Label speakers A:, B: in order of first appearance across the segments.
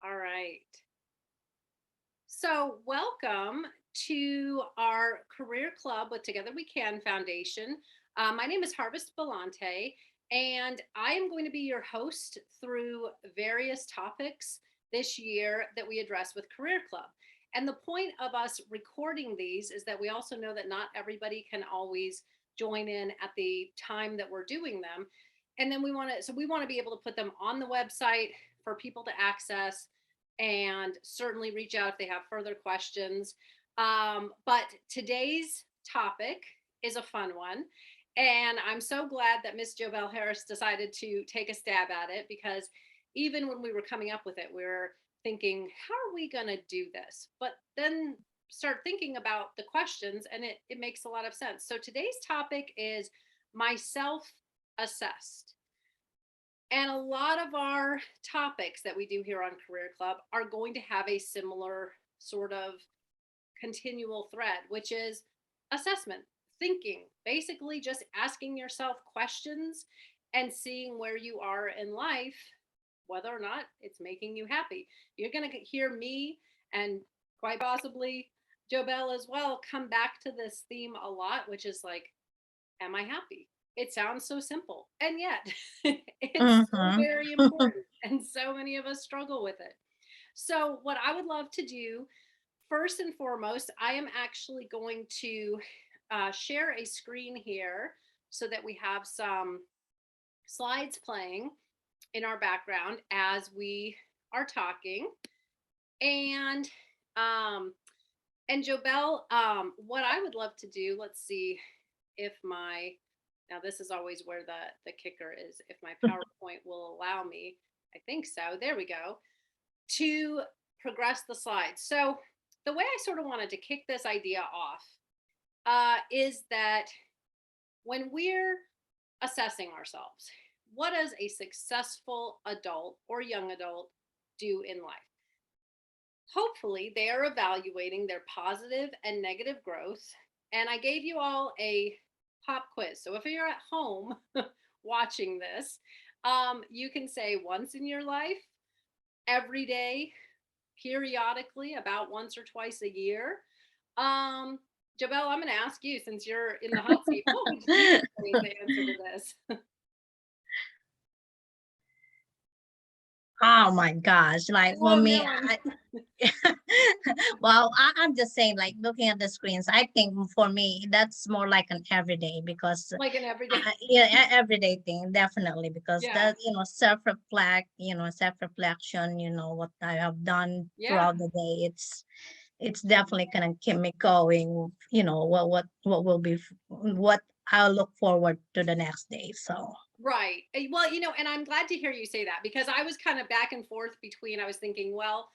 A: All right. So, welcome to our career club with Together We Can Foundation. My name is Harvest Bellante, and I am going to be your host through various topics this year that we address with Career Club. And the point of us recording these is that we also know that not everybody can always join in at the time that we're doing them. And then we want to be able to put them on the website for people to access and certainly reach out if they have further questions. But today's topic is a fun one. And I'm so glad that Miss Jobelle Harris decided to take a stab at it because even when we were coming up with it, we were thinking, how are we going to do this? But then start thinking about the questions and it makes a lot of sense. So today's topic is myself assessed. And a lot of our topics that we do here on Career Club are going to have a similar sort of continual thread, which is assessment, thinking, basically just asking yourself questions and seeing where you are in life, whether or not it's making you happy. You're going to hear me and quite possibly Jobelle as well come back to this theme a lot, which is like, am I happy? It sounds so simple, and yet it's so
B: Mhm.
A: very important, and so many of us struggle with it. So, what I would love to do, first and foremost, I am actually going to share a screen here so that we have some slides playing in our background as we are talking. And um, and Jobelle, what I would love to do, let's see if my now this is always where the kicker is. If my PowerPoint will allow me, I think so. There we go. To progress the slides. So the way I sort of wanted to kick this idea off is that when we're assessing ourselves, what does a successful adult or young adult do in life? Hopefully, they are evaluating their positive and negative growth. And I gave you all a pop quiz. So if you're at home watching this, you can say once in your life, every day, periodically, about once or twice a year. Um, Jabelle, I'm going to ask you since you're in the hot seat. What would you say is the answer to this?
B: Oh my gosh. Like for
A: Oh,
B: me,
A: no one.
B: well, I'm just saying, like looking at the screens, I think for me, that's more like an everyday because,
A: Like an everyday.
B: yeah, everyday thing, definitely, because
A: Yeah.
B: that, self reflection, what I have done
A: Yeah.
B: throughout the day, it's definitely gonna keep me going, what will be, what I'll look forward to the next day. So,
A: Right. Well, and I'm glad to hear you say that because I was kind of back and forth between, I was thinking, well,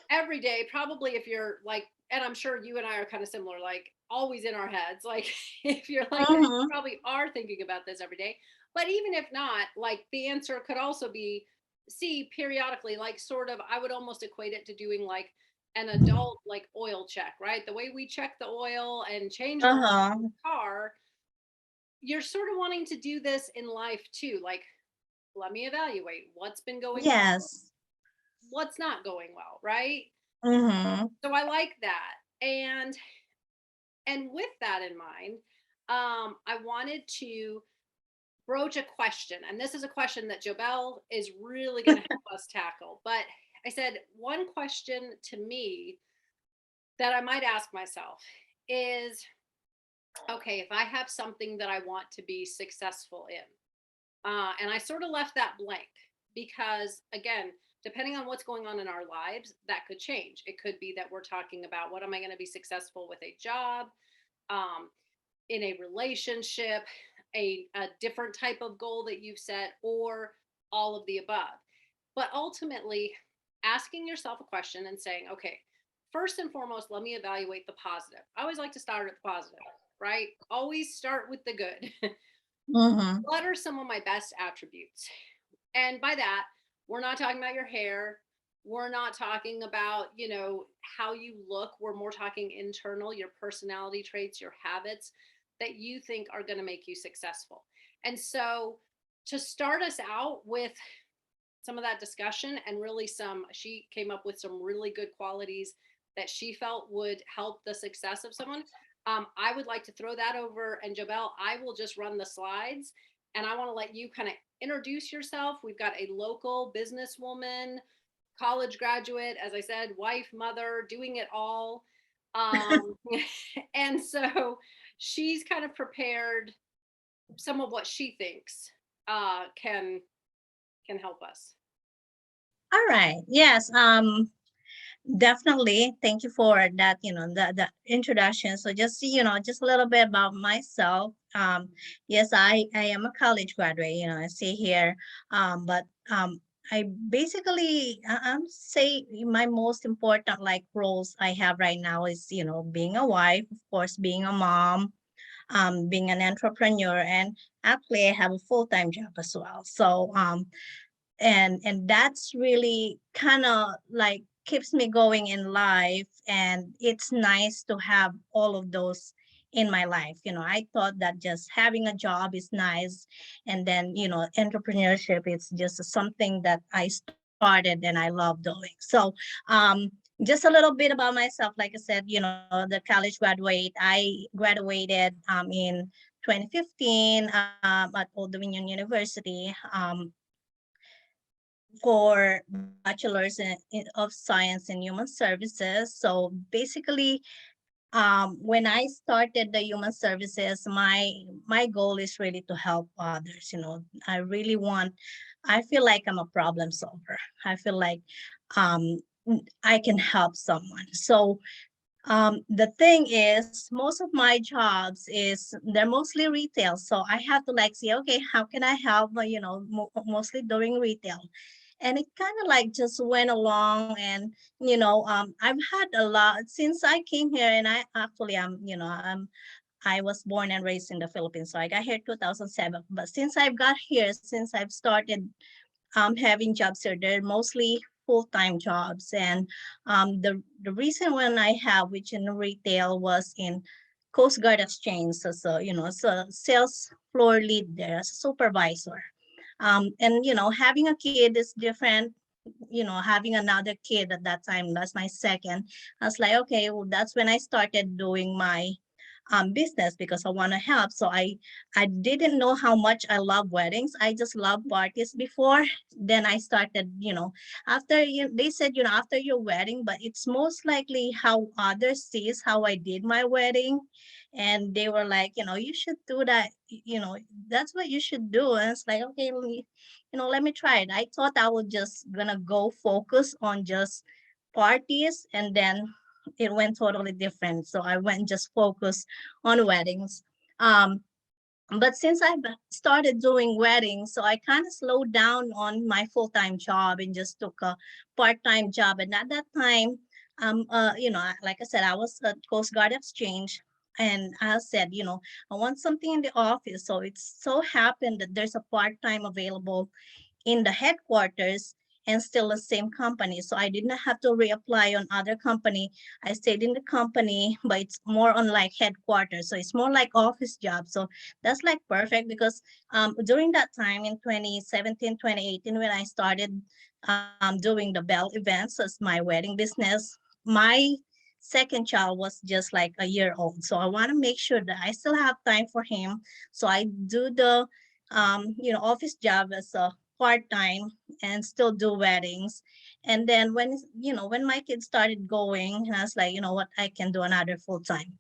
A: every day, probably if you're like, and I'm sure you and I are kind of similar, like always in our heads. Like, if you're like that, you
B: mhm.
A: probably are thinking about this every day. But even if not, like the answer could also be see periodically, like sort of, I would almost equate it to doing like an adult like oil check, right? The way we check the oil and change the oil in
B: Uh-huh.
A: the car, you're sort of wanting to do this in life too. Like, let me evaluate what's been going well,
B: Yes.
A: what's not going well, right?
B: Mhm.
A: So I like that. And with that in mind, I wanted to broach a question, and this is a question that Jobelle is really going to help us tackle. But I said one question to me that I might ask myself is, okay, if I have something that I want to be successful in, and I sort of left that blank because, again, depending on what's going on in our lives, that could change. It could be that we're talking about what am I going to be successful with a job, um, in a relationship, a different type of goal that you've set, or all of the above. But ultimately, asking yourself a question and saying, okay, first and foremost, let me evaluate the positive. I always like to start at the positive, right? Always start with the good.
B: Mhm.
A: What are some of my best attributes? And by that, we're not talking about your hair. We're not talking about, how you look. We're more talking internal, your personality traits, your habits that you think are going to make you successful. And so to start us out with some of that discussion, and really she came up with some really good qualities that she felt would help the success of someone. I would like to throw that over, and Jobelle, I will just run the slides, and I want to let you kind of introduce yourself. We've got a local businesswoman, college graduate, as I said, wife, mother, doing it all. Um, and so she's kind of prepared some of what she thinks can help us.
B: All right. Yes. Definitely. Thank you for that, the introduction. So just, just a little bit about myself. Yes, I am a college graduate, I see here. But I basically, say my most important like roles I have right now is, being a wife, of course, being a mom, being an entrepreneur, and actually I have a full-time job as well. So, and that's really kind of like keeps me going in life, and it's nice to have all of those in my life. I thought that just having a job is nice, and then entrepreneurship is just something that I started and I love doing. So um just a little bit about myself. Like I said, the college I graduated in 2015 at Old Dominion University, for bachelor's of science in human services. So basically, when I started the human services, my goal is really to help others. I really want. I feel like I'm a problem solver. I feel like um, I can help someone. So the thing is, most of my jobs is they're mostly retail. So I have to like say, okay, how can I help? Mostly doing retail, and it kind of like just went along. And I've had a lot since I came here, and I actually I was born and raised in the Philippines, so I got here 2007. But since I've got here, since I've started having jobs here, they're mostly full-time jobs. And the recent one I have, which in retail, was in Coast Guard Exchange. So so sales floor lead there as a supervisor. And having a kid is different. Having another kid at that time, that's my second. I was like, okay, well, that's when I started doing my business, because I want to help. So I didn't know how much I love weddings. I just love parties before. Then I started, after they said, after your wedding, but it's most likely how others sees how I did my wedding. And they were like, you should do that. That's what you should do. And it's like, okay, let me try it. I thought I was just gonna go focus on just parties, and then it went totally different. So I went just focus on weddings. Um, but since I started doing weddings, so I kind of slowed down on my full-time job and just took a part-time job. And at that time, like I said, I was at Coast Guard Exchange, and I said, I want something in the office. So it so happened that there's a part-time available in the headquarters, and still the same company. So I did not have to reapply on other company. I stayed in the company, but it's more on like headquarters. So it's more like office job. So that's like perfect, because during that time in 2017, 2018, when I started doing the Bell events as my wedding business, my second child was just like a year old. So I want to make sure that I still have time for him. So I do the office job as a part-time, and still do weddings. And then when my kids started going, and I was like, you know what, I can do another full-time.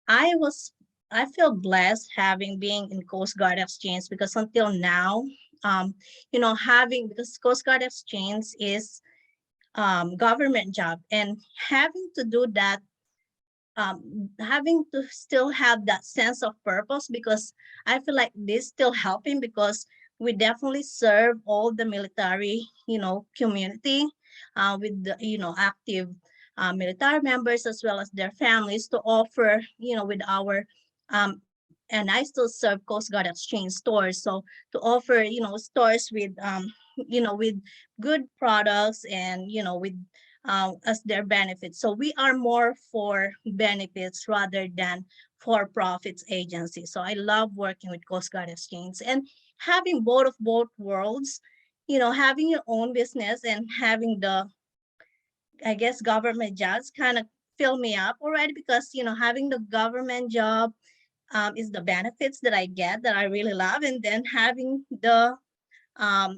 B: I was I feel blessed having being in Coast Guard Exchange, because until now, having, because Coast Guard Exchange is government job, and having to do that, having to still have that sense of purpose, because I feel like this still helping, because we definitely serve all the military, community, with the, active military members, as well as their families, to offer, with our, and I still serve Coast Guard Exchange stores. So to offer, stores with, with good products, and, with as their benefits. So we are more for benefits rather than for profits agency. So I love working with Coast Guard Exchange, and having both worlds. having your own business and having the, I guess, government jobs kind of fill me up already, because having the government job is the benefits that I get that I really love, and then having the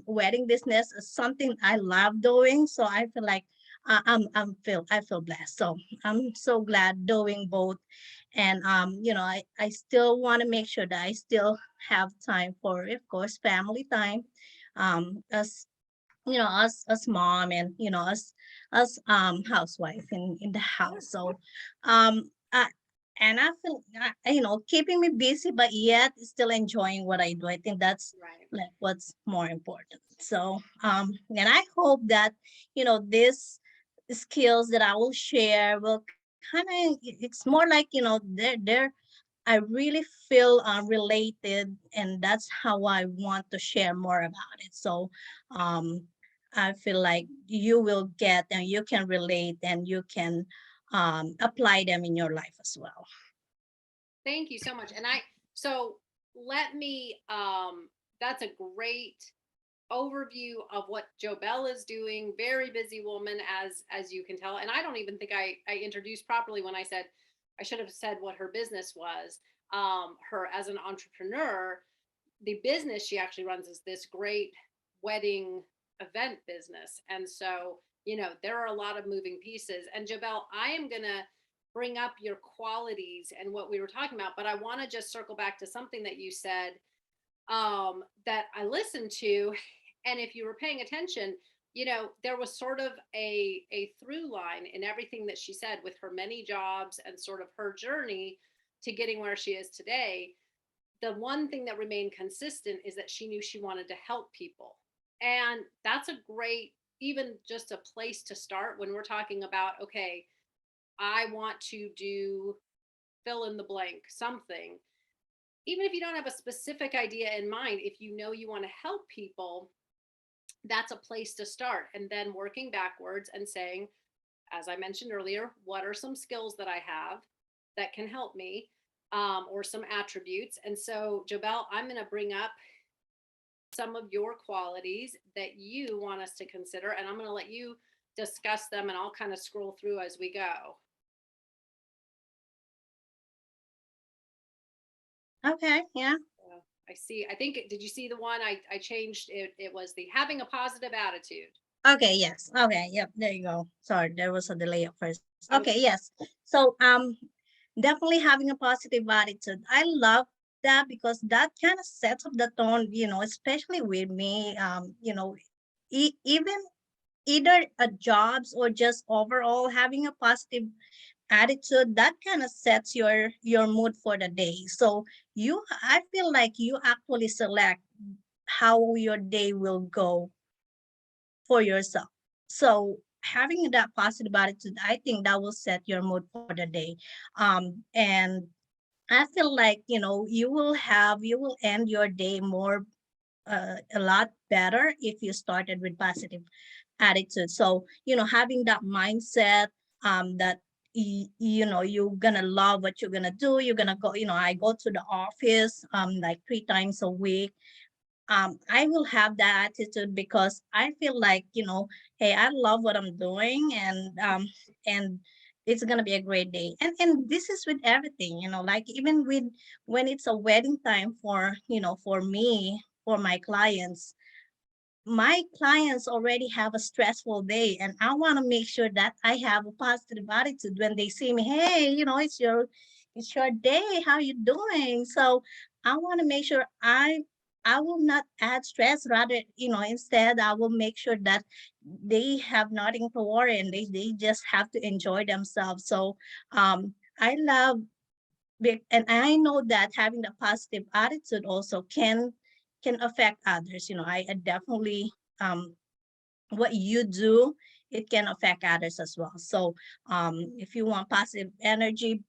B: wedding business is something I love doing. So I feel like I feel blessed. So I'm so glad doing both. And I still want to make sure that I still have time for, of course, family time. As us mom, and us housewife in the house. So I, and I feel keeping me busy, but yet still enjoying what I do. I think that's
A: Right.
B: like what's more important. So and I hope that this skills that I will share will kind of, it's more like they're I really feel related, and that's how I want to share more about it. So um, I feel like you will get and you can relate and you can apply them in your life as well.
A: Thank you so much. So let me, that's a great overview of what Jobelle is doing. Very busy woman, as you can tell. And I don't even think I introduced properly when I said, I should have said what her business was. Her as an entrepreneur, the business she actually runs is this great wedding event business. And so, there are a lot of moving pieces. And Jobelle, I am gonna bring up your qualities and what we were talking about, but I want to just circle back to something that you said, that I listened to. And if you were paying attention, there was sort of a through line in everything that she said with her many jobs and sort of her journey to getting where she is today. The one thing that remained consistent is that she knew she wanted to help people. And that's a great, even just a place to start when we're talking about, okay, I want to do fill in the blank something. Even if you don't have a specific idea in mind, if you know you want to help people, that's a place to start. And then working backwards and saying, as I mentioned earlier, what are some skills that I have that can help me, or some attributes? And so, Jobelle, I'm going to bring up some of your qualities that you want us to consider, and I'm going to let you discuss them, and I'll kind of scroll through as we go.
B: Okay, yeah.
A: I see. I think, did you see the one I changed? It was the having a positive attitude.
B: Okay, yes. Okay, yep, there you go. Sorry, there was a delay at first. Okay,
A: Okay.
B: yes. So definitely having a positive attitude. I love that because that kind of sets up the tone, especially with me. Even either a jobs or just overall having a positive attitude, that kind of sets your mood for the day. So I feel like you actually select how your day will go for yourself. So having that positive attitude, I think that will set your mood for the day. And I feel like you will end your day more a lot better if you started with positive attitude. So having that mindset, that you're gonna love what you're gonna do. You're gonna go. I go to the office like 3 times a week. I will have that attitude because I feel like, hey, I love what I'm doing, and it's gonna be a great day. And this is with everything, like even with when it's a wedding time for me, for my clients already have a stressful day, and I want to make sure that I have a positive attitude when they see me. Hey, it's your day, how you doing? So I want to make sure I will not add stress, rather, instead I will make sure that they have nothing to worry, and they just have to enjoy themselves. So I love and I know that having the positive attitude also can affect others. I definitely, um what you do, it can affect others as well. So if you want positive energy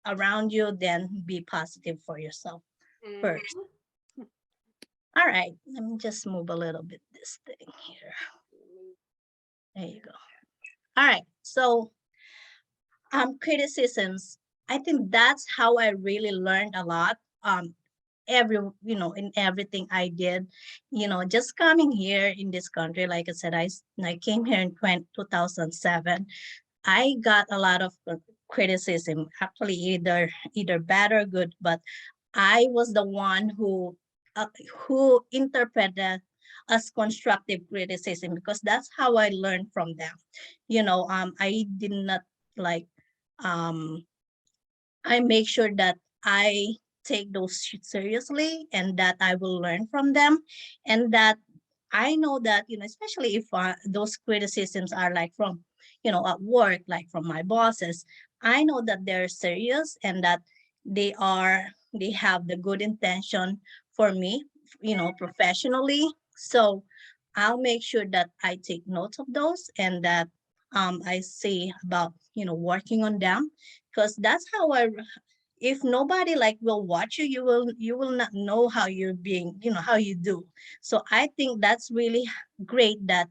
B: around you, then be positive for yourself first.
A: Mhm.
B: All right, let me just move a little bit this thing here. There you go. All right, so criticisms, I think that's how I really learned a lot. every, in everything I did. Just coming here in this country, like I said, I came here in 2007. I got a lot of criticism, actually either bad or good, but I was the one who interpreted as constructive criticism, because that's how I learned from them. I did not like um I make sure that I take those seriously, and that I will learn from them, and that I know that, especially if those criticisms are like from, at work, like from my bosses, I know that they're serious, and that they have the good intention for me, professionally. So I'll make sure that I take notes of those, and that I see about, working on them, because that's how if nobody like will watch you, you will not know how you're being, how you do. So I think that's really great that,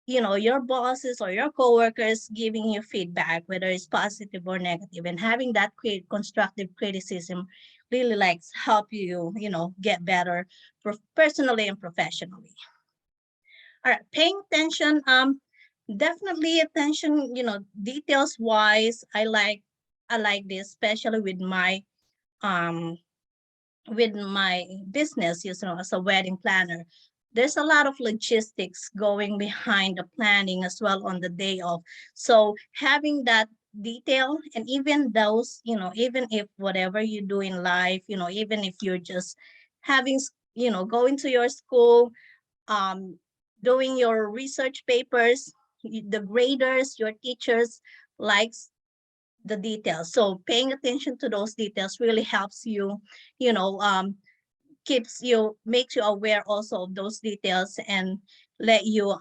B: your bosses or your coworkers giving you feedback, whether it's positive or negative, and having that constructive criticism really like help you, get better personally and professionally. All right, paying attention, definitely attention, details wise. I like this, especially um with my business, as a wedding planner. There's a lot of logistics going behind the planning as well on the day of. So having that detail, and even those, even if whatever you do in life, even if you're just having, going to your school, um, doing your research papers, the graders, your teachers likes the details. So paying attention to those details really helps you, you know, um, makes you aware also of those details, and let you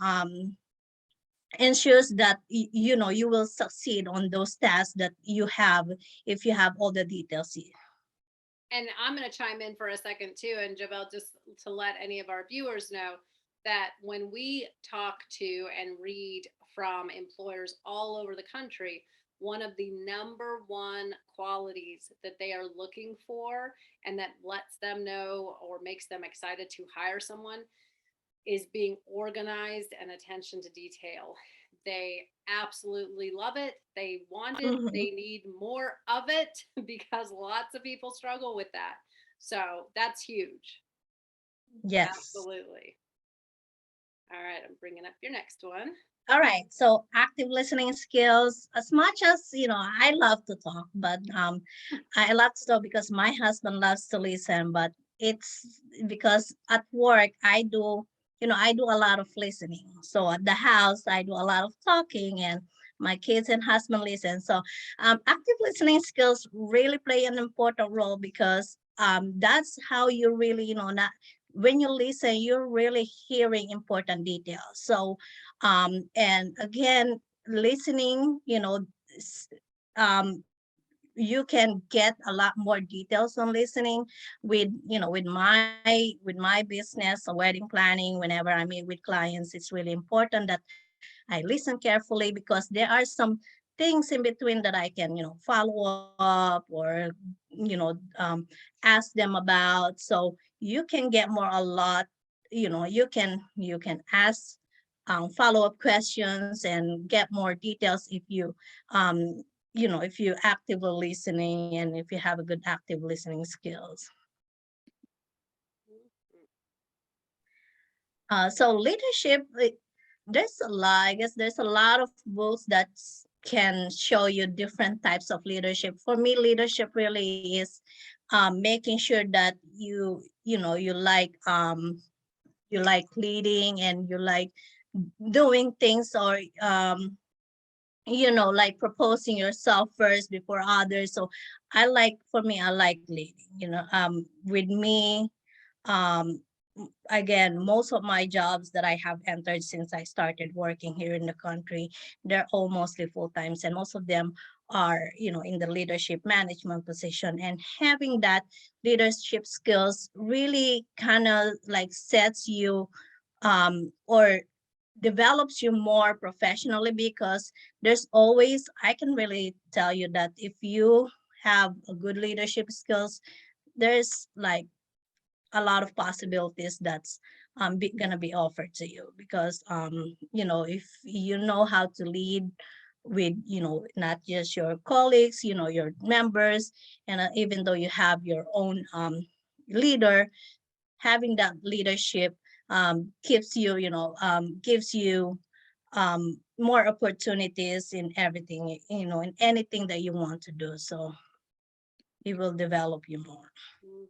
B: ensures that you will succeed on those tasks that you have, if you have all the details here.
A: And I'm going to chime in for a second too, and Jobelle, just to let any of our viewers know that when we talk to and read from employers all over the country, one of the number one qualities that they are looking for, and that lets them know or makes them excited to hire someone, is being organized and attention to detail. They absolutely love it. They want it.
B: Mhm.
A: They need more of it because lots of people struggle with that. So that's huge.
B: Yes.
A: Absolutely. All right, I'm bringing up your next one.
B: All right. So active listening skills, as much as, I love to talk, but I love to talk because my husband loves to listen, but it's because at work I do a lot of listening. So at the house I do a lot of talking, and my kids and husband listen. So active listening skills really play an important role, because that's how you really, not when you listen, you're really hearing important details. So and again, listening, s- you can get a lot more details on listening. With my business, or wedding planning, whenever I meet with clients, it's really important that I listen carefully, because there are some things in between that I can, follow up, or ask them about. So you can get more a lot, you can ask follow-up questions and get more details if um if you actively listening, and if you have a good active listening skills. So leadership, there's a lot. I guess there's a lot of books that can show you different types of leadership. For me, leadership really is making sure that you like leading, and you like doing things, or like proposing yourself first before others. So for me, I like leading. With me, um again, most of my jobs that I have entered since I started working here in the country, they're all mostly full times, and most of them are, in the leadership management position. And having that leadership skills really kind of like sets you or develops you more professionally, because there's always, I can really tell you that if you have a good leadership skills, there's like a lot of possibilities that's gonna be offered to you, because if you know how to lead with, not just your colleagues, your members, and even though you have your own leader, having that leadership keeps you, gives you more opportunities in everything, in anything that you want to do. So it will develop you more.
A: Hmm.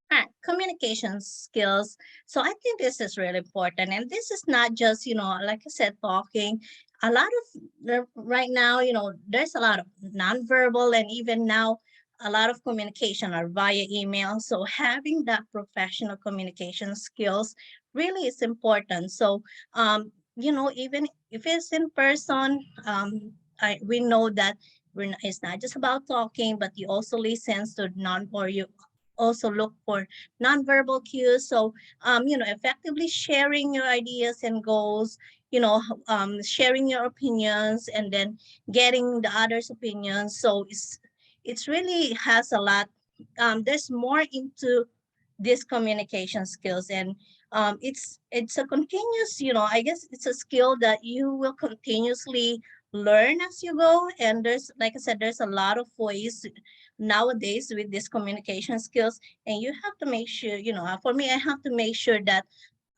B: All right, communication skills. So I think this is really important. And this is not just, like I said, talking. A lot of right now, there's a lot of nonverbal, and even now, a lot of communication are via email. So having that professional communication skills really is important. So, even if it's in person, we know that it's not just about talking, but you also listen to non, or you also look for nonverbal cues. So, effectively sharing your ideas and goals, sharing your opinions, and then getting the others' opinions. So it's really has a lot. There's more into these communication skills, and it's a continuous, I guess it's a skill that you will continuously learn as you go. And there's, like I said, there's a lot of ways nowadays with these communication skills, and you have to make sure, for me, I have to make sure that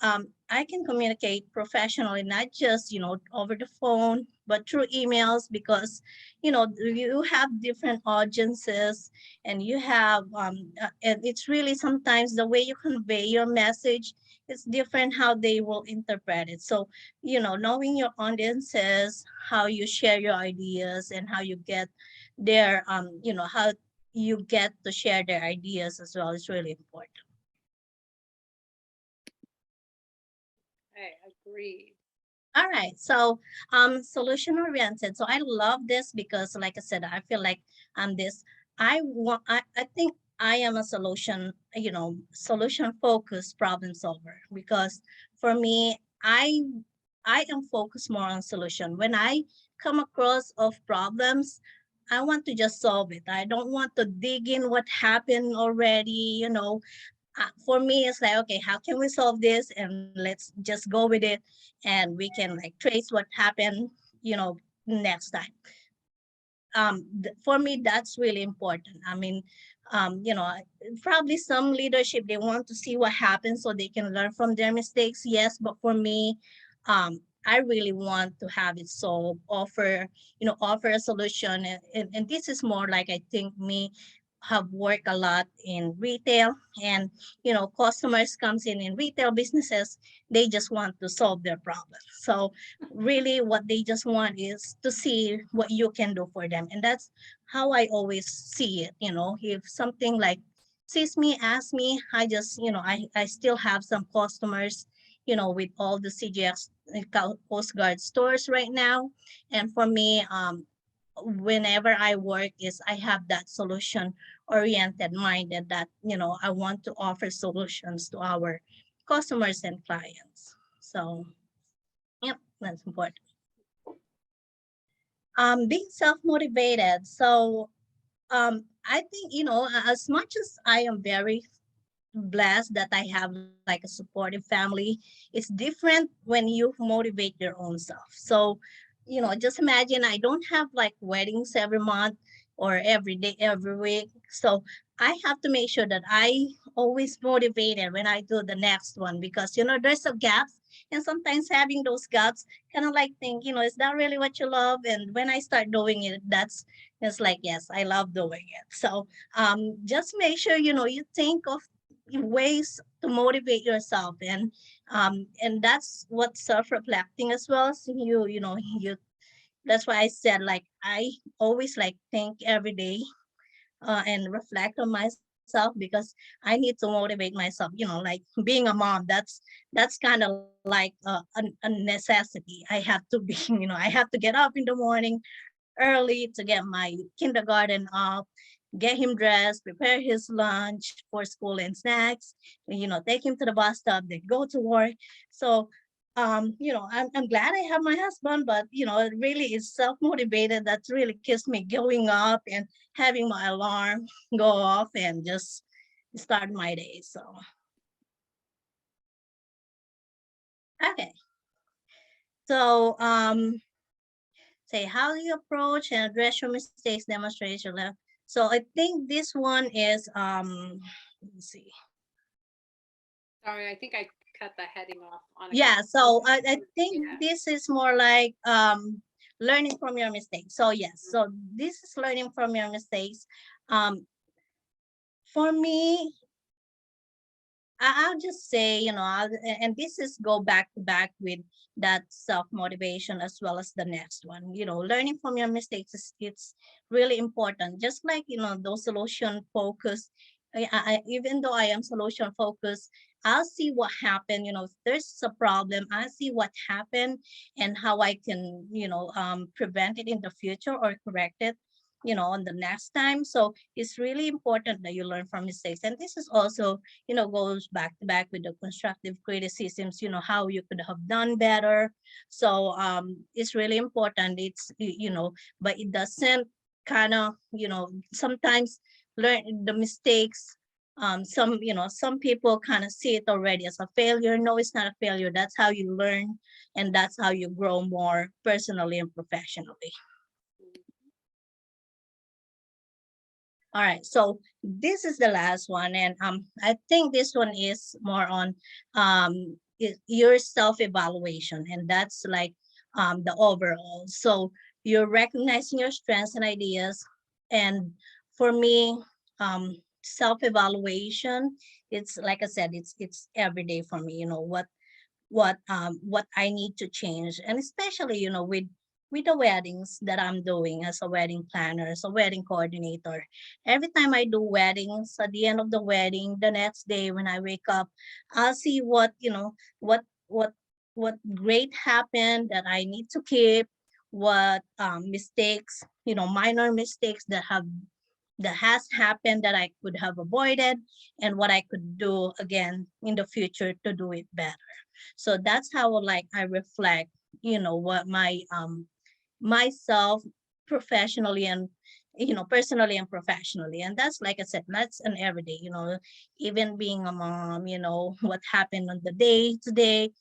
B: I can communicate professionally, not just, over the phone, but through emails, because, you have different audiences, and you have, and it's really sometimes the way you convey your message, it's different how they will interpret it. So, knowing your audiences, how you share your ideas, and how you get their, how you get to share their ideas as well is really important.
A: I agree.
B: All right. So, solution oriented. So I love this because, like I said, I feel like I'm this. I think I am a solution focused problem solver, because for me, I am focused more on solution. When I come across of problems, I want to just solve it. I don't want to dig in what happened already. For me, it's like, okay, how can we solve this? And let's just go with it, and we can like trace what happened, you know, next time. For me, that's really important. I mean, probably some leadership, they want to see what happens so they can learn from their mistakes. Yes, but for me, I really want to have it solved, offer a solution. And this is more like, I think, me have worked a lot in retail, and customers comes in retail businesses, they just want to solve their problem. So really what they just want is to see what you can do for them. And that's how I always see it. If something like sees me, asks me, I just, I still have some customers, with all the CGX Coast Guard stores right now. And for me, whenever I work is I have that solution oriented minded, that, I want to offer solutions to our customers and clients. So, yep, that's important. Being self-motivated. So I think, as much as I am very blessed that I have like a supportive family, it's different when you motivate your own self. So, just imagine, I don't have like weddings every month or every day, every week. So I have to make sure that I always motivated when I do the next one, because there's a gaps, and sometimes having those gaps kind of like think, is that really what you love? And when I start doing it, that's it's like, yes, I love doing it. So just make sure you think of ways to motivate yourself, and that's what self-reflecting as well. So you that's why I said, like, I always like think every day, and reflect on myself, because I need to motivate myself. Like being a mom, that's kind of like a necessity. I have to be, I have to get up in the morning early to get my kindergarten up, get him dressed, prepare his lunch for school and snacks, take him to the bus stop, then go to work. So, I'm glad I have my husband, but, it really is self-motivated. That really keeps me going up and having my alarm go off, and just, start my day. So, okay. So, say how do you approach and address your mistakes, demonstrate your left. So I think this one is, let me see.
A: Sorry, I think I cut the heading off on a
B: Yeah,
A: couple.
B: so I think
A: Yeah.
B: this is more like learning from your mistakes. So yes, so this is learning from your mistakes. For me, I'll just say, and this is go back to back with that self motivation as well as the next one. Learning from your mistakes is it's really important. Just like those solution focused. Even though I am solution focused, I'll see what happened. If there's a problem, I see what happened and how I can prevent it in the future or correct it. On the next time. So it's really important that you learn from mistakes. And this is also goes back to back with the constructive criticisms, how you could have done better. So it's really important. But it doesn't kind of, sometimes learn the mistakes. Some people kind of see it already as a failure. No, it's not a failure. That's how you learn and that's how you grow more personally and professionally. All right, so this is the last one, and I think this one is more on your self-evaluation, and that's like the overall. So you're recognizing your strengths and ideas, and for me, self-evaluation, it's like I said, it's every day for me. What I need to change, and especially with the weddings that I'm doing as a wedding planner, as a wedding coordinator. Every time I do weddings, at the end of the wedding, the next day when I wake up, I'll see what what what great happened that I need to keep, what mistakes, minor mistakes that has happened that I could have avoided, and what I could do again in the future to do it better. So that's how like I reflect, what myself professionally and personally and professionally. And that's like I said, that's an everyday, even being a mom, what happened on the day today,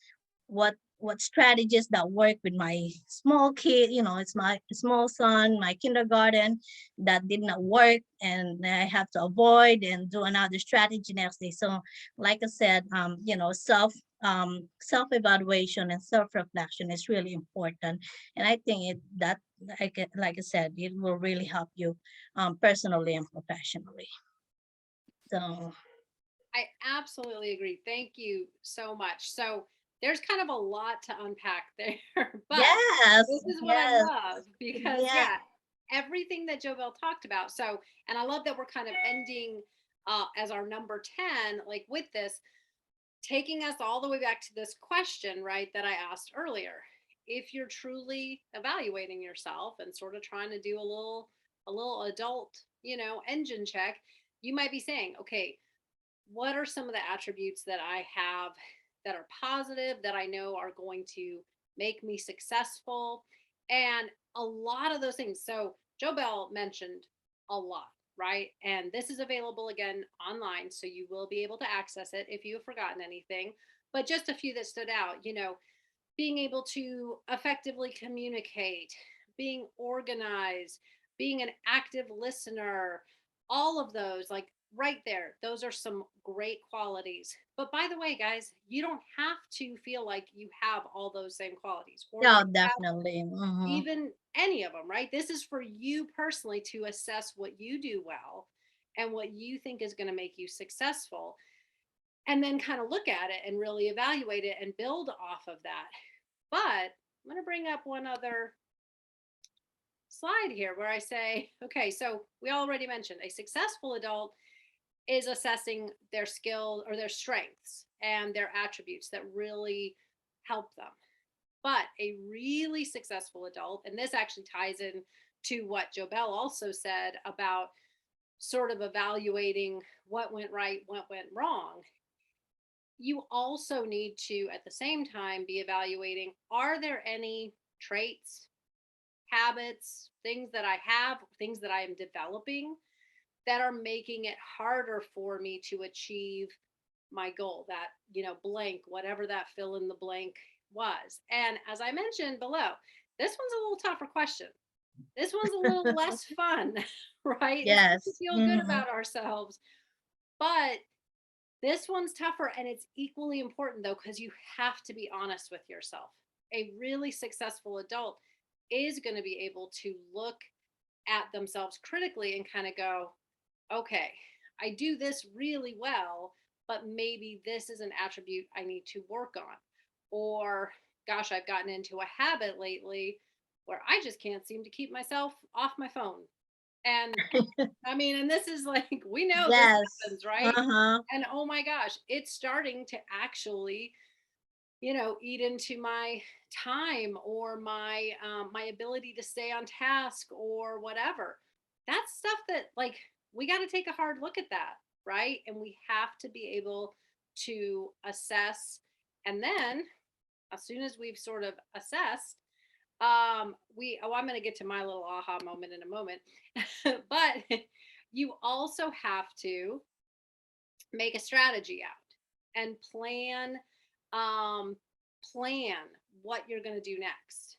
B: what strategies that work with my small kid, it's my small son, my kindergarten, that did not work and I have to avoid and do another strategy next day. So like I said, self evaluation and self reflection is really important. And I think like I said, it will really help you personally and professionally. So
A: I absolutely agree. Thank you so much. So there's kind of a lot to unpack there, but
B: yes,
A: this is what I
B: yes,
A: love because,
B: yeah.
A: yeah, everything that Jobelle talked about. So, and I love that we're kind of ending as our number 10, like with this, taking us all the way back to this question, right, that I asked earlier. If you're truly evaluating yourself and sort of trying to do a little adult, engine check, you might be saying, okay, what are some of the attributes that I have that are positive that I know are going to make me successful? And a lot of those things. So, Joe Bell mentioned a lot, right? And this is available again online. So, you will be able to access it if you have forgotten anything. But just a few that stood out, being able to effectively communicate, being organized, being an active listener, all of those, like right there, those are some great qualities. But by the way, guys, you don't have to feel like you have all those same qualities or that
B: Yeah,
A: you have
B: definitely.
A: even any of them, right? This is for you personally to assess what you do well and what you think is going to make you successful, and then kind of look at it and really evaluate it and build off of that. But I'm going to bring up one other slide here where I say, okay, so we already mentioned a successful adult is assessing their skill or their strengths and their attributes that really help them. But a really successful adult, and this actually ties in to what Jobelle also said about sort of evaluating what went right, what went wrong. You also need to, at the same time, be evaluating, are there any traits, habits, things that I have, things that I am developing that are making it harder for me to achieve my goal, that, blank, whatever that fill in the blank was. And as I mentioned below, this one's a little tougher question. This one's a little less fun, right? This doesn't
B: Yes.
A: feel good
B: Hmm.
A: about ourselves. But this one's tougher, and it's equally important though, because you have to be honest with yourself. A really successful adult is going to be able to look at themselves critically and kind of go, okay, I do this really well, but maybe this is an attribute I need to work on. Or, gosh, I've gotten into a habit lately where I just can't seem to keep myself off my phone. And I mean, and this is like, we know this
B: Yes.
A: happens, right?
B: Uh-huh.
A: And oh my gosh, it's starting to actually, eat into my time, or my ability to stay on task or whatever. That's stuff that, like, we got to take a hard look at that, right? And we have to be able to assess. And then as soon as we've sort of assessed, I'm going to get to my little aha moment in a moment. But you also have to make a strategy out and um plan what you're going to do next,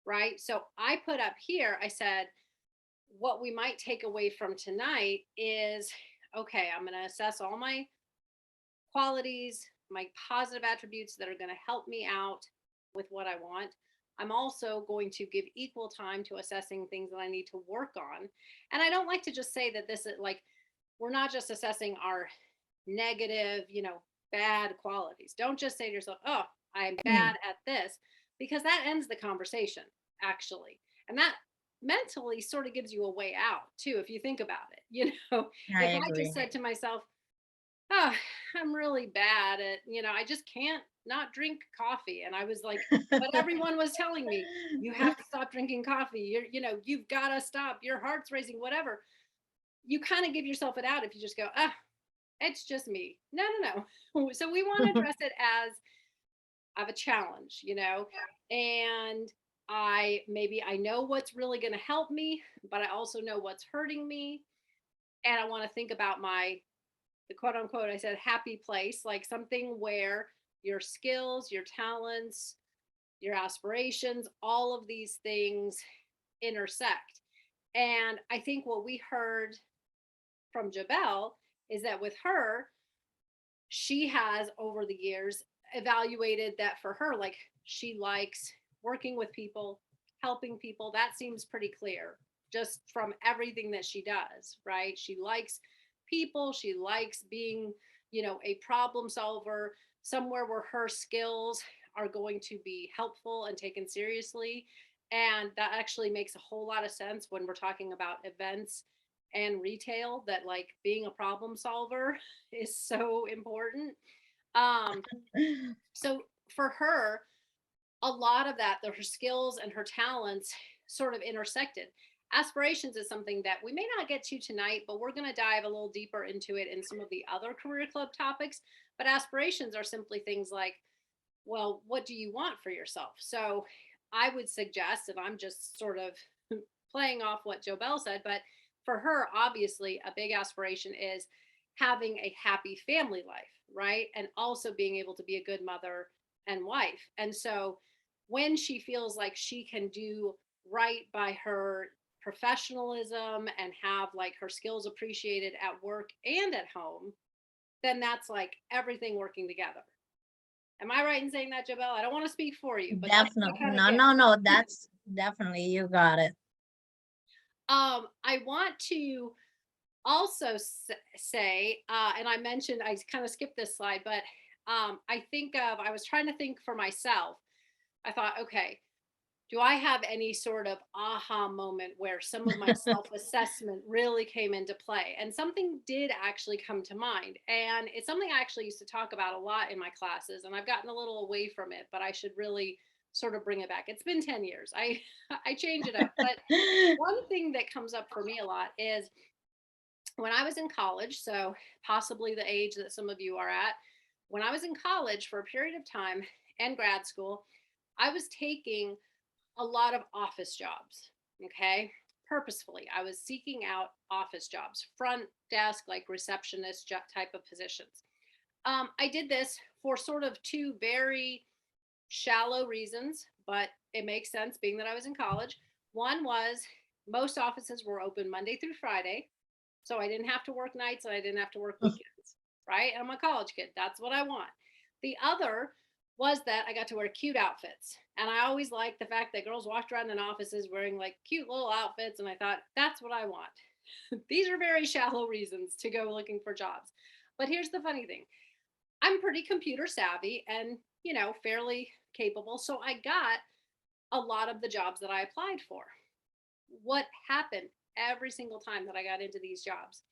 A: right? So I put up here, I said, what we might take away from tonight is, okay, I'm going to assess all my qualities, my positive attributes that are going to help me out with what I want. I'm also going to give equal time to assessing things that I need to work on. And I don't like to just say that this is like, we're not just assessing our negative, bad qualities. Don't just say to yourself, oh, I'm bad
B: Mm,
A: at this, because that ends the conversation, actually. And that mentally sort of gives you a way out, too, if you think about it.
B: I
A: If I just
B: agree.
A: said to myself, oh, I'm really bad at, I just can't not drink coffee. And I was like, but everyone was telling me, you have to stop drinking coffee. You've got to stop. Your heart's racing, whatever. You kind of give yourself it out if you just go, ah, it's just me. No, no, no. So we want to address it as I have a challenge, and I know what's really going to help me, but I also know what's hurting me. And I want to think about the quote unquote, I said, happy place, like something where your skills, your talents, your aspirations, all of these things intersect. And I think what we heard from Jabelle is that with her, she has over the years evaluated that for her, like, she likes working with people, helping people. That seems pretty clear just from everything that she does, right? She likes people, she likes being, a problem solver, somewhere where her skills are going to be helpful and taken seriously. And that actually makes a whole lot of sense when we're talking about events and retail, that like being a problem solver is so important. Um, so for her, a lot of that, her skills and her talents sort of intersected. Aspirations is something that we may not get to tonight, but we're going to dive a little deeper into it in some of the other career club topics. But aspirations are simply things like, well, what do you want for yourself? So I would suggest, and I'm just sort of playing off what Jobelle said, but for her, obviously, a big aspiration is having a happy family life, right? And also being able to be a good mother and wife. And so when she feels like she can do right by her professionalism and have like her skills appreciated at work and at home, then that's like everything working together. Am I right in saying that, Jobelle? I don't want to speak for you, but that's what I
B: Definitely.
A: kind of
B: No,
A: get.
B: no, no. That's definitely, you got it.
A: I want to also say, and I mentioned, I kind of skipped this slide, but I was trying to think for myself. I thought, okay, do I have any sort of aha moment where some of my self assessment really came into play? And something did actually come to mind. And it's something I actually used to talk about a lot in my classes. And I've gotten a little away from it, but I should really sort of bring it back. It's been 10 years. I change it up. But one thing that comes up for me a lot is when I was in college, so possibly the age that some of you are at, when I was in college for a period of time and grad school, I was taking a lot of office jobs. Okay. purposefully. I was seeking out office jobs, front desk, like receptionist type of positions. I did this for sort of two very shallow reasons, but it makes sense being that I was in college. One was most offices were open Monday through Friday, so I didn't have to work nights and I didn't have to work weekends, right? And I'm a college kid. That's what I want. The other was that I got to wear cute outfits. And I always liked the fact that girls walked around in offices wearing like cute little outfits. And I thought, that's what I want. These are very shallow reasons to go looking for jobs. But here's the funny thing, I'm pretty computer savvy and, fairly capable. So I got a lot of the jobs that I applied for. What happened every single time that I got into these jobs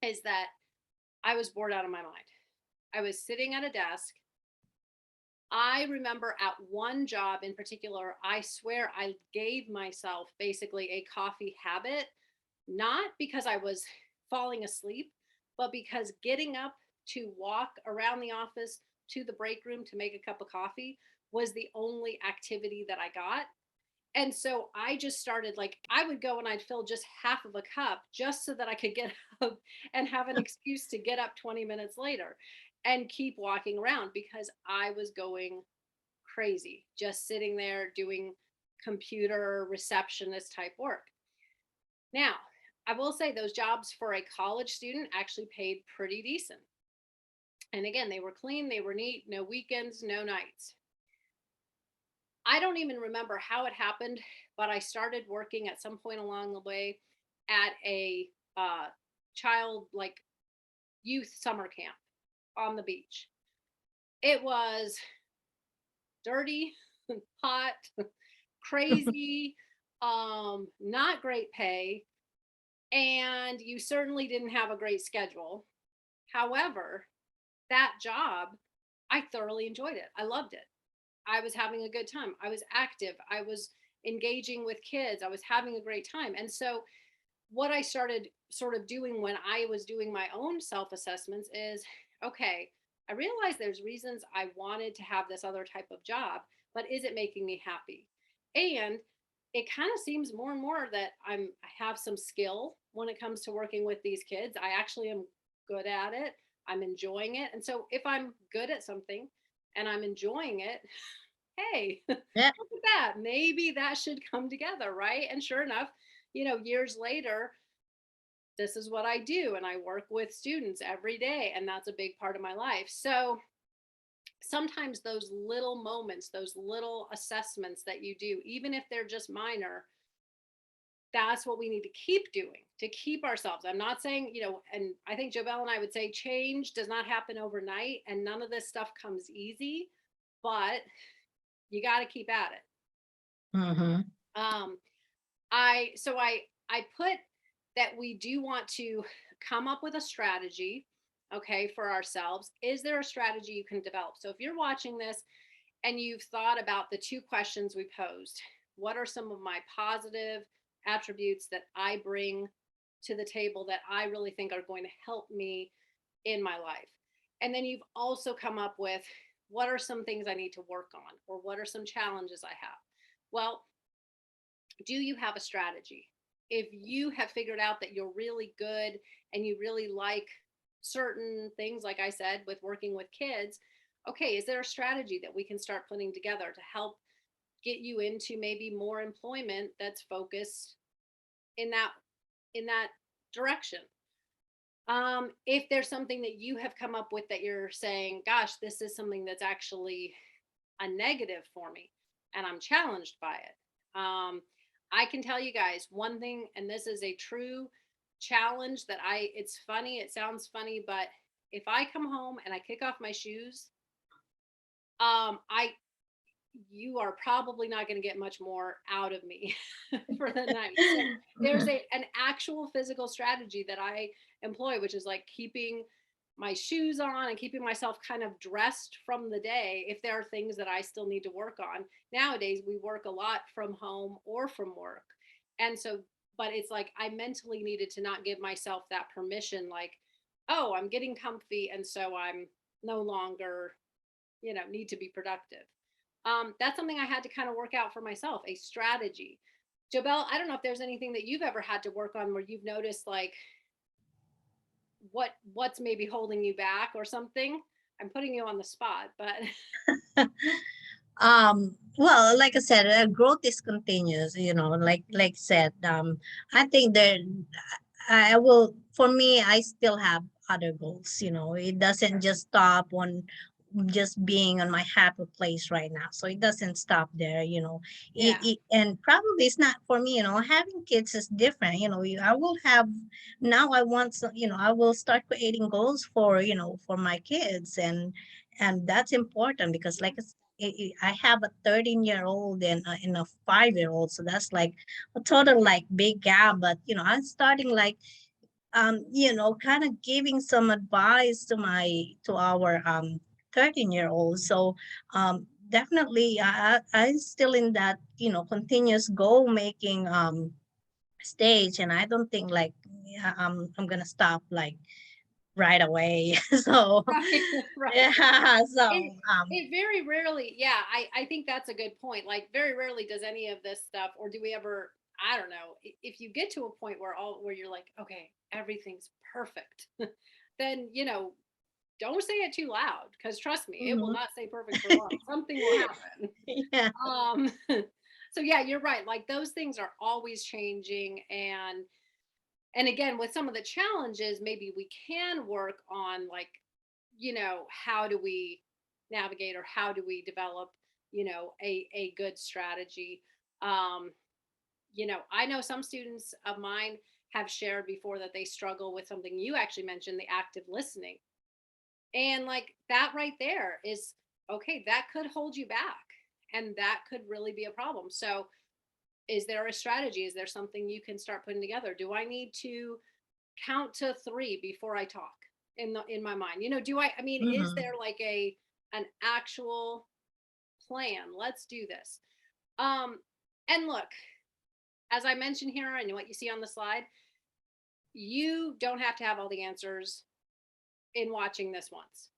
A: is that I was bored out of my mind. I was sitting at a desk. I remember at one job in particular, I swear I gave myself basically a coffee habit, not because I was falling asleep, but because getting up to walk around the office to the break room to make a cup of coffee was the only activity that I got. And so I just started, like, I would go and I'd fill just half of a cup just so that I could get up and have an excuse to get up 20 minutes later and keep walking around because I was going crazy just sitting there doing computer receptionist type work. Now, I will say those jobs for a college student actually paid pretty decent. And again, they were clean, they were neat, no weekends, no nights. I don't even remember how it happened, but I started working at some point along the way at a child, like, youth summer camp on the beach. It was dirty, hot, crazy, not great pay, and you certainly didn't have a great schedule. However, that job, I thoroughly enjoyed it. I loved it. I was having a good time. I was active. I was engaging with kids. I was having a great time. And so, what I started sort of doing when I was doing my own self assessments is, okay, I realize there's reasons I wanted to have this other type of job, but is it making me happy? And it kind of seems more and more that I have some skill when it comes to working with these kids. I actually am good at it. I'm enjoying it. And so if I'm good at something and I'm enjoying it, hey, look
B: Yeah.
A: at that. Maybe that should come together, right? And sure enough, years later, this is what I do. And I work with students every day. And that's a big part of my life. So sometimes those little moments, those little assessments that you do, even if they're just minor, that's what we need to keep doing to keep ourselves. I'm not saying, and I think Jobelle and I would say change does not happen overnight and none of this stuff comes easy, but you got to keep at it.
B: Hmm.
A: Um, I put that we do want to come up with a strategy, okay, for ourselves. Is there a strategy you can develop? So if you're watching this and you've thought about the two questions we posed, what are some of my positive attributes that I bring to the table that I really think are going to help me in my life? And then you've also come up with what are some things I need to work on or what are some challenges I have? Well, do you have a strategy? If you have figured out that you're really good and you really like certain things, like I said, with working with kids, okay, is there a strategy that we can start putting together to help get you into maybe more employment that's focused in that direction? If there's something that you have come up with that you're saying, gosh, this is something that's actually a negative for me and I'm challenged by it. I can tell you guys one thing, and this is a true challenge that it's funny, it sounds funny, but if I come home and I kick off my shoes, I you are probably not going to get much more out of me for the night. So there's an actual physical strategy that I employ, which is like keeping my shoes on and keeping myself kind of dressed from the day if there are things that I still need to work on. Nowadays, we work a lot from home or from work. And so, but it's like I mentally needed to not give myself that permission, like, oh, I'm getting comfy. And so I'm no longer, need to be productive. That's something I had to kind of work out for myself, a strategy Jobelle, I don't know if there's anything that you've ever had to work on where you've noticed like what's maybe holding you back or something. I'm putting you on the spot, but
B: Well, like I said, growth is continuous, like said, I think that I will, for me, I still have other goals, it doesn't just stop on just being on my happy place right now. So it doesn't stop there,
A: yeah.
B: and probably it's not for me, having kids is different, I will have, now I want, I will start creating goals for, for my kids. And that's important because like I have a 13-year-old and a 5-year-old. So that's like a total like big gap. But I'm starting like kind of giving some advice to our 13-year-old. So definitely I'm still in that, continuous goal making stage. And I don't think like I'm gonna stop like right away. So
A: Right, right.
B: yeah, so
A: It it very rarely, yeah, I think that's a good point. Like very rarely does any of this stuff, or do we ever, I don't know, if you get to a point where you're like, okay, everything's perfect, then don't say it too loud because trust me, it will
B: mhm.
A: not stay perfect for long. Something will happen.
B: Yeah.
A: So yeah, you're right. Like those things are always changing, and again, with some of the challenges, maybe we can work on like, how do we navigate or how do we develop, a good strategy. Um, I know some students of mine have shared before that they struggle with something you actually mentioned, the active listening. And like that right there is okay, that could hold you back. And that could really be a problem. So, is there a strategy? Is there something you can start putting together? Do I need to count to 3 before I talk in my mind? Do I mean, is
B: Mhm.
A: there like an actual plan? Let's do this. Um and look, as I mentioned here and what you see on the slide, you don't have to have all the answers in watching this once.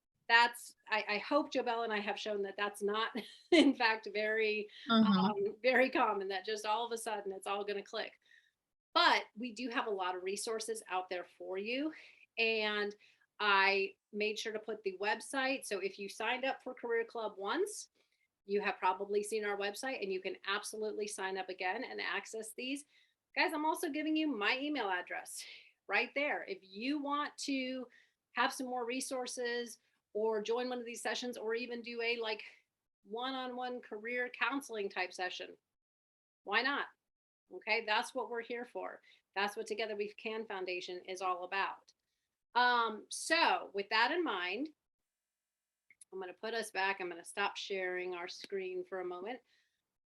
A: I hope Jobelle and I have shown that that's not in fact
B: Mhm.
A: very common, that just all of a sudden it's all going to click. But we do have a lot of resources out there for you. And I made sure to put the website. So if you signed up for Career Club once, you have probably seen our website and you can absolutely sign up again and access these. Guys, I'm also giving you my email address right there. If you want to have some more resources or join one of these sessions or even do a like one-on-one career counseling type session, why not? Okay, that's what we're here for. That's what Together We Can Foundation is all about. So with that in mind, I'm going to put us back. I'm going to stop sharing our screen for a moment.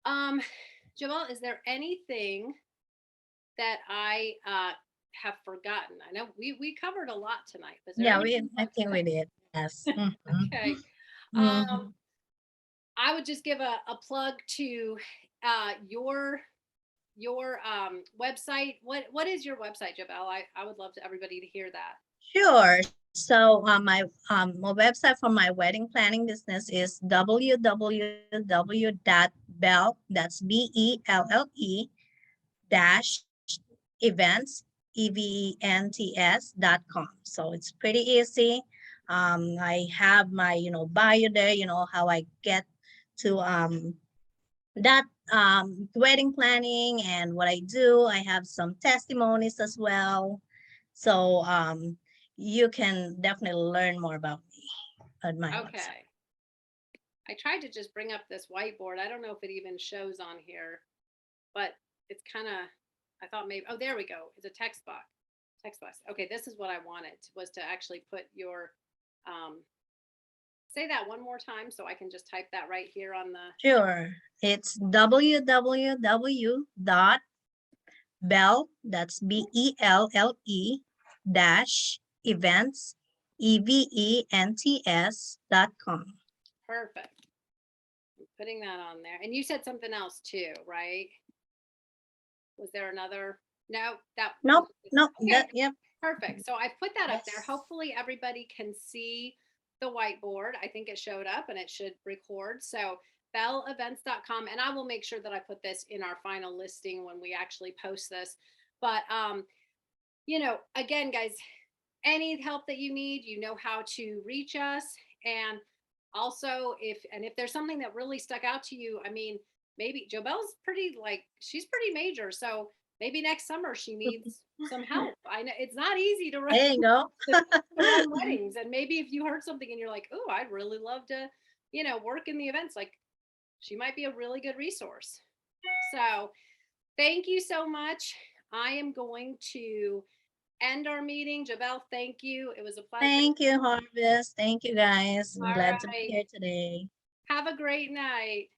A: Um, Jobelle, is there anything that I have forgotten? I know we covered a lot tonight. Was there
B: Yeah,
A: anything
B: I think
A: else?
B: we did. Yes.
A: Okay. Um,
B: Mhm.
A: I would just give a plug to your website. What is your website, Jobelle? I would love to everybody to hear that.
B: Sure. So my website for my wedding planning business is www.bell, that's BELLE dash events, events.com. So it's pretty easy. I have my, bio there, how I get to that wedding planning and what I do. I have some testimonies as well. So you can definitely learn more about me on my website.
A: Okay. I tried to just bring up this whiteboard. I don't know if it even shows on here, but it's kind of, I thought maybe, oh, there we go. It's a text box. Text box. Okay, this is what I wanted, was to actually put your, um, say that one more time so I can just type that right here on the,
B: Sure. It's www.bell, that's BELLE dash events, events.com.
A: perfect. I'm putting that on there. And you said something else too, right? Was there another? No, that,
B: Nope, nope,
A: okay,
B: that, yep,
A: perfect. So I put that up there.
B: yes.
A: Hopefully everybody can see the whiteboard. I think it showed up and it should record. So harvestbellevents.com. And I will make sure that I put this in our final listing when we actually post this. But, again, guys, any help that you need, you know how to reach us. And also, if there's something that really stuck out to you, I mean, maybe Jobelle's she's pretty major. So maybe next summer she needs some help. I know it's not easy to run
B: There you go.
A: weddings. And maybe if you heard something and you're like, oh, I'd really love to, work in the events, like she might be a really good resource. So thank you so much. I am going to end our meeting. Jobelle, thank you. It was a pleasure.
B: Thank you, Harvest. Thank you, guys. I'm
A: All
B: glad to be
A: right.
B: here today.
A: Have a great night.